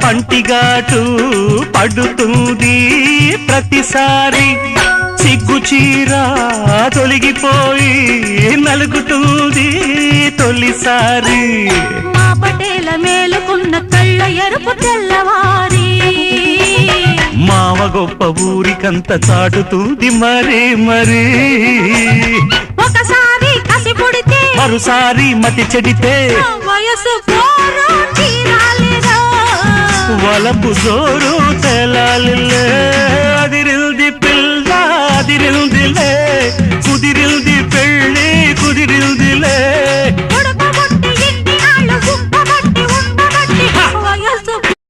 పంటిగాటు పడుతుంది ప్రతిసారి సిగ్గు చీర తొలగిపోయి నలుగుతుంది తొలిసారి మా పటేల మేలుకున్న కళ్ళ ఎరుపు తెల్లవారి మావ గొప్ప ఊరికంత చాటుతుంది మరి మరి ఒకసారి కసి పుడితే మరోసారి మతి చెడితే వయసు పోరు తీరాలిరా వలపు జోరు తెలాలిలే అదిరింది పిల్ల అదిరిందిలే